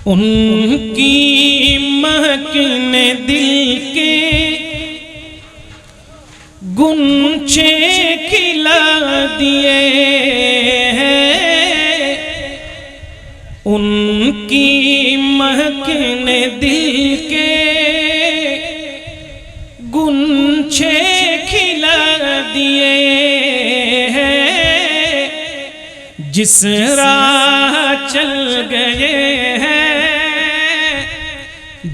ان کی مہک نے دل کے گنچے کھلا دیے ہیں، ان کی مہک نے دل کے گنچے کھلا دیے ہیں، جس راہ چل گئے ہیں،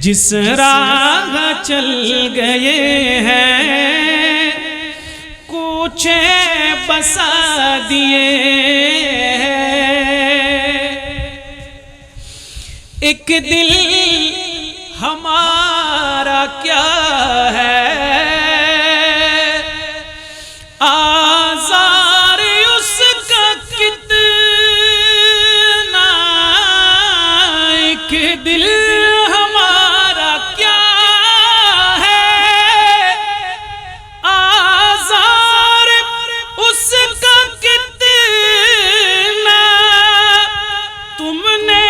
جس راہ چل گئے ہیں، کوچے بسا دیے ہیں۔ ایک دل ہمارا کیا ہے، آزار اس کا کتنا، ایک دل ہمارا کیا ہے، آزار اس کا کتنا، تم نے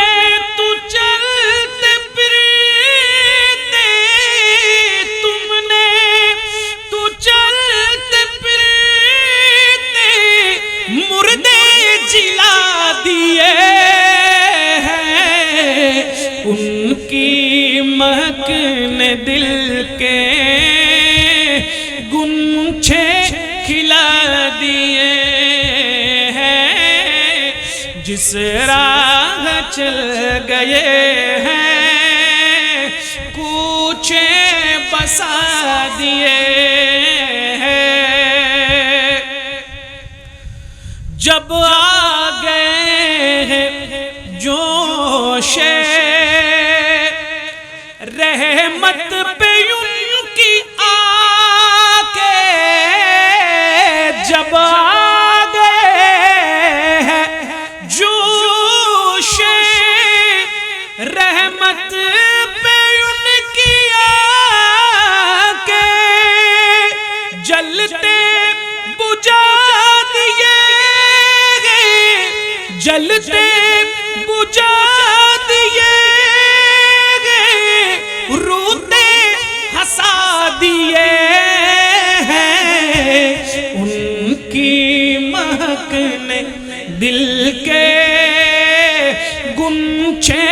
تو چلتے پھرتے، تم نے تو چلتے پھرتے مردے جلا دیے ہیں، ان کی مہک نے دل کے گنچے کھلا دیے ہیں، جس راہ چل گئے ہیں، کوچے بسا دیے ہیں۔ جب آ گئے ہیں جوش رحمت پہ ان کی آ کے، جب آ گئے ہیں جوش رحمت پہ ان کی آ کے، جلتے بجھا دیے گئے، جلتے بجھا دیے گئے، روتے ہنسا دیے ہیں، ان کی مہک نے دل کے گنچے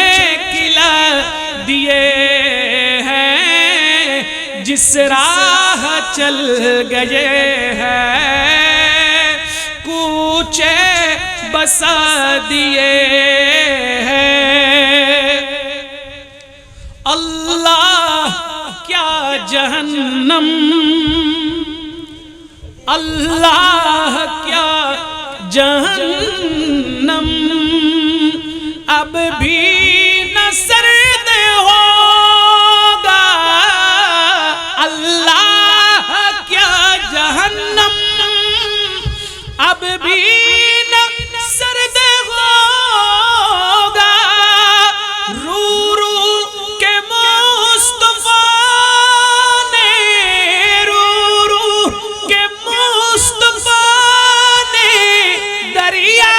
کھلا دیے ہیں، جس راہ چل گئے ہیں، کوچے بسا دیے ہیں۔ اللہ کیا جہنم، اللہ کیا جہنم، اب بھی نہ سرد ہوگا، اللہ کیا جہنم، اب بھی نہ سرد ہوگا، رو رو کے مصطفیٰ نے، رو رو کے مصطفیٰ نے دریا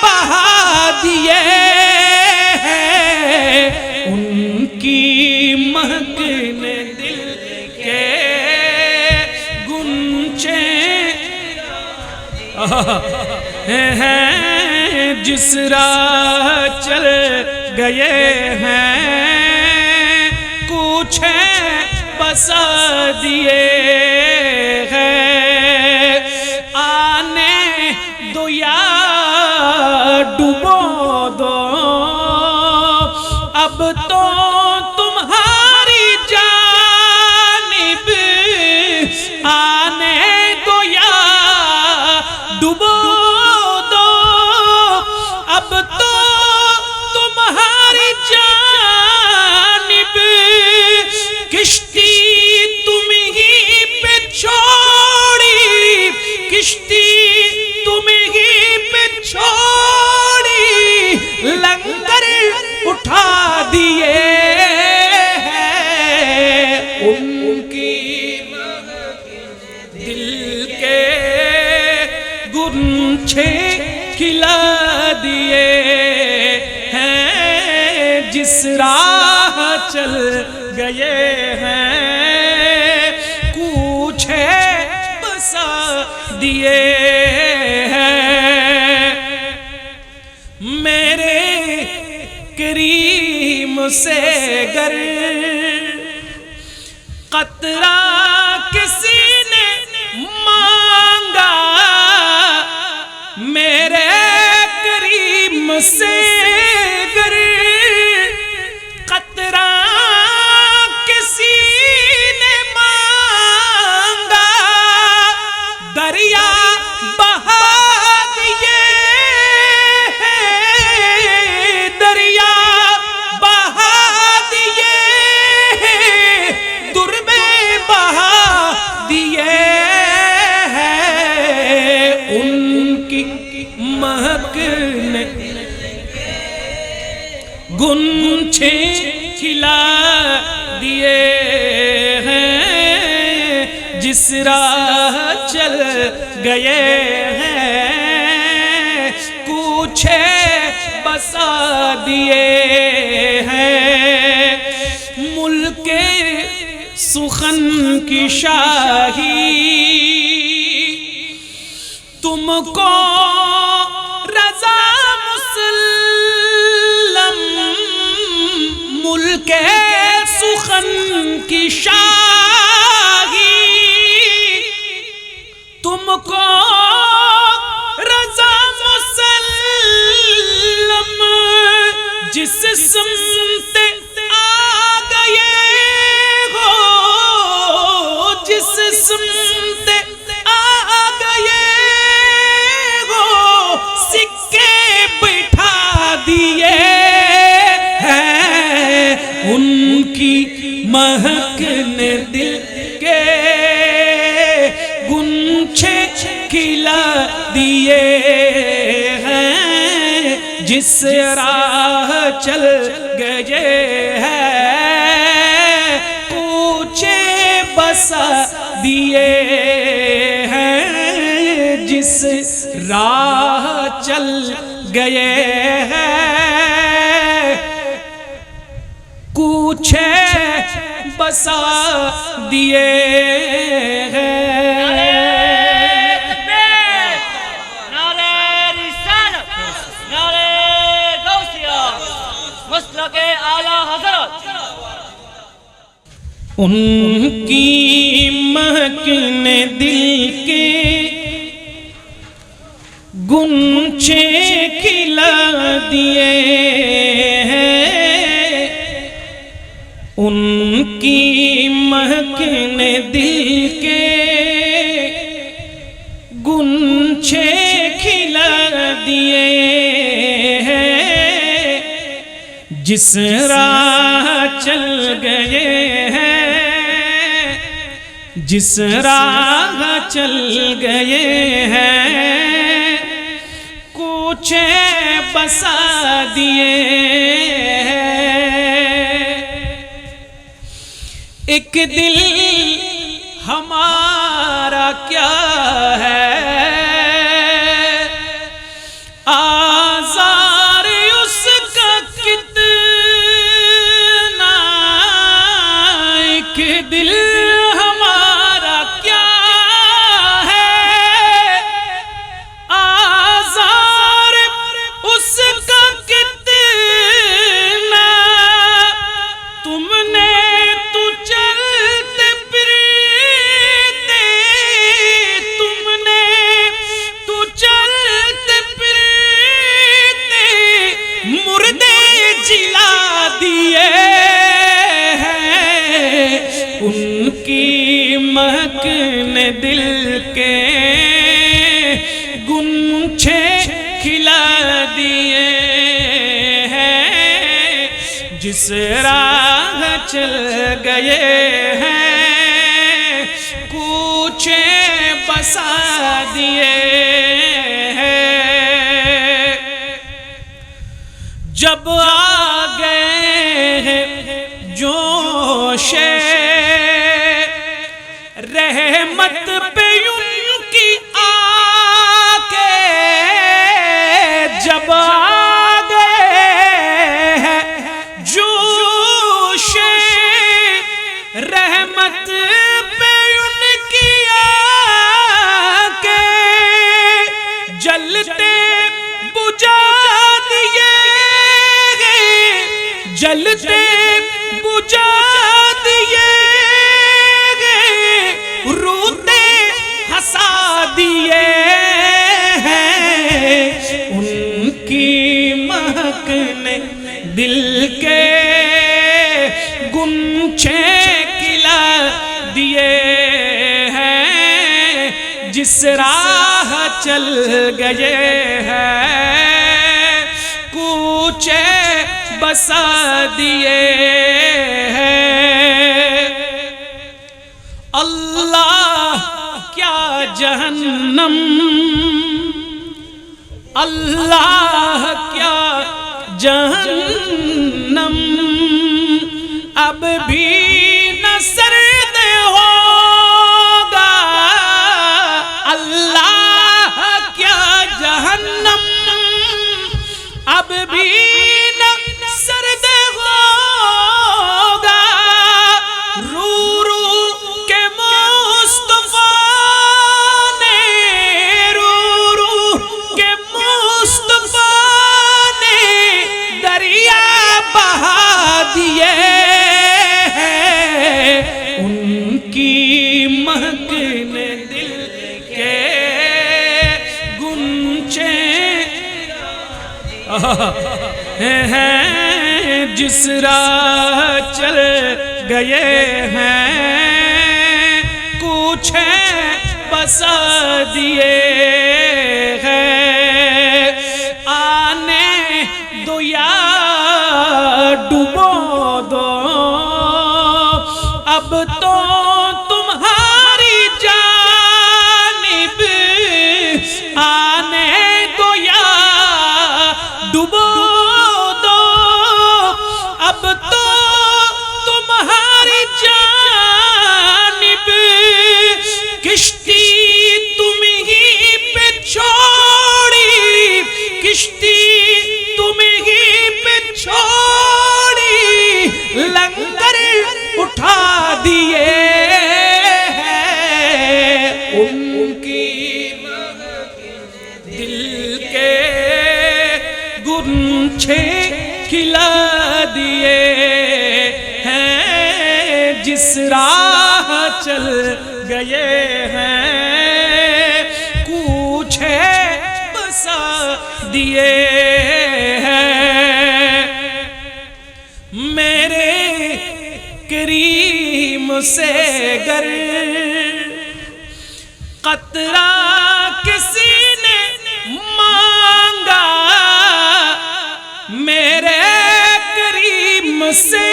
بہا دیے ہیں، ان کی مہک نے دل کے گنچے ہیں، جس راہ چل گئے ہیں، کوچے بسا دیے ہیں۔ آنے دو یا ڈبو دو، اب تو تمہاری جانب، آنے دو یا ڈبو دو، اب تو تمہاری جانب، کشتی تم ہی پہ چھوڑی، کشتی تم ہی پہ چھوڑی، لنگر اٹھا دیے جس راہ چل گئے ہیں کوچے بسا دیے ہیں میرے کریم سے گر قطرہ کسی نے مانگا میرے کریم سے گر قطرہ کسی نے مانگا دریا بہا دیے دریا بہا دیے در میں بہا دیے ان کی مہک نے گنچھے کھلا دیے ہیں جس راہ چل گئے ہیں کوچے بسا دیے ہیں ملک سخن کی شاہی تم کو رضا مسلم ملک سخن کی شاہی تم کو رضا مسلم جس سمت آ گئے ہو جس سمت آ گئے ہو سکے بٹھا دیے ہیں ان کی مہک نے دل کے گنچھے کھلا دیے ہیں جس راہ چل گئے ہیں کوچے بسا دیے ہیں جس راہ چل گئے ہیں کوچے بسا دیے ہیں ان کی مہک نے دل کے گنچے کھلا دیے ہیں ان کی مہک نے دل کے گنچے کھلا دیے ہیں جس راہ چل گئے ہیں جس راہ چل گئے ہیں کوچے بسا دیے ہیں ایک دل ہمارا کیا ہے آزار اس کا کتنا ایک دل ہمارا کیا ہے آزار اس کا کتنا تم نے تو چلتے پھرتے تم نے تو چلتے پھرتے مردے جلا دیے ہیں ان کی مہک نے دل کے گنچھے کھلا دیے ہیں جس راہ چل گئے ہیں کوچے بسا دیے ہیں جب آ گئے ہیں جوش رحمت پہ ان کی آ کے جب آ گئے ہیں جلتے بجھا دیے روتے ہنسا دیے ہیں، ان کی مہک نے دل کے گنچھے کھلا دیے ہیں، جس راہ چل گئے ہیں کوچے بسا دیے ہیں۔ اللہ کیا جہنم، اللہ کیا جہنم اب بھی نہ سرد ہوگا، اللہ کیا جہنم اب بھی نہ سرد ہوگا، رو رو کے مصطفیٰ نے، رو رو کے مصطفیٰ نے دریا بہا دیے ہیں، ان کی مہک نے دل کے گنچے ہیں، جس راہ چل گئے ہیں کوچے بسا دیے ہیں۔ آنے دو یا ڈبو دو اب تو تمہاری جانب، آنے دو یا ڈبو دو اب تو تمہاری جانب، کشتی تم ہی پہ چھوڑی، کشتی تم ہی پہ چھوڑی، لنگر اٹھا دیے ہیں، ان کی دل کے گنچھے کھلا دیے ہیں، جس راہ چل گئے ہیں کوچے بسا دیے ہیں۔ میرے کریم سے گر قطرہ کسی نے مانگا، میرے کریم سے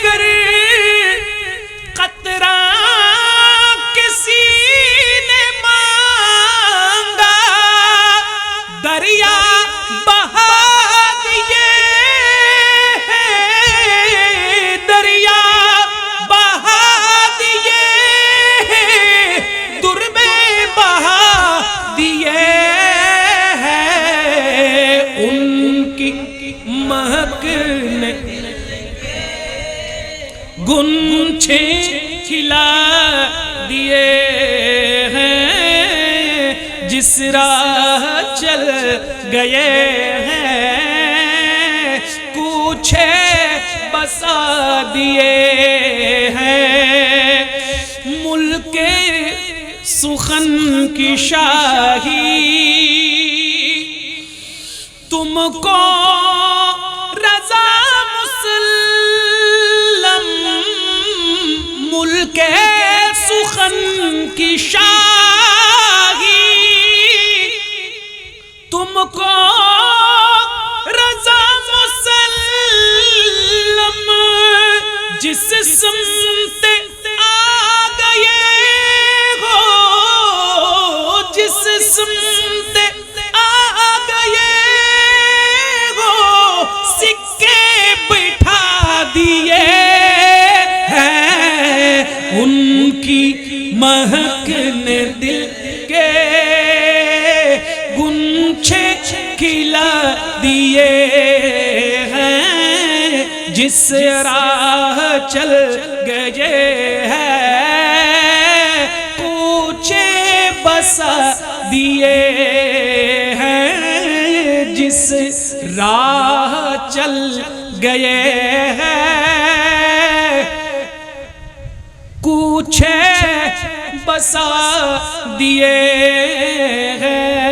گر قطرہ کسی نے مانگا، دریا بہا دیے ہیں، دریا بہا دیے ہیں، در میں بہا دیے ہیں، ان کی مہک نے گنچھے کھلا دیے ہیں، جس راہ چل گئے ہیں کوچے بسا دیے ہیں۔ ملک سخن کی شاہی تم کو رضا مسلم، ملک سخن کی شاہی تم کو رضا مسلم، جس سمت آ گئے ہو، جس سمت آ گئے ہو، سکے بٹھا دیے ہیں، ان کی مہک نے دل کے گنچھے کھلا دیے ہیں، جس راہ چل گئے ہیں کوچے بسا دیے ہیں، جس راہ چل گئے ہیں، کوچھے بسا دیے ہیں۔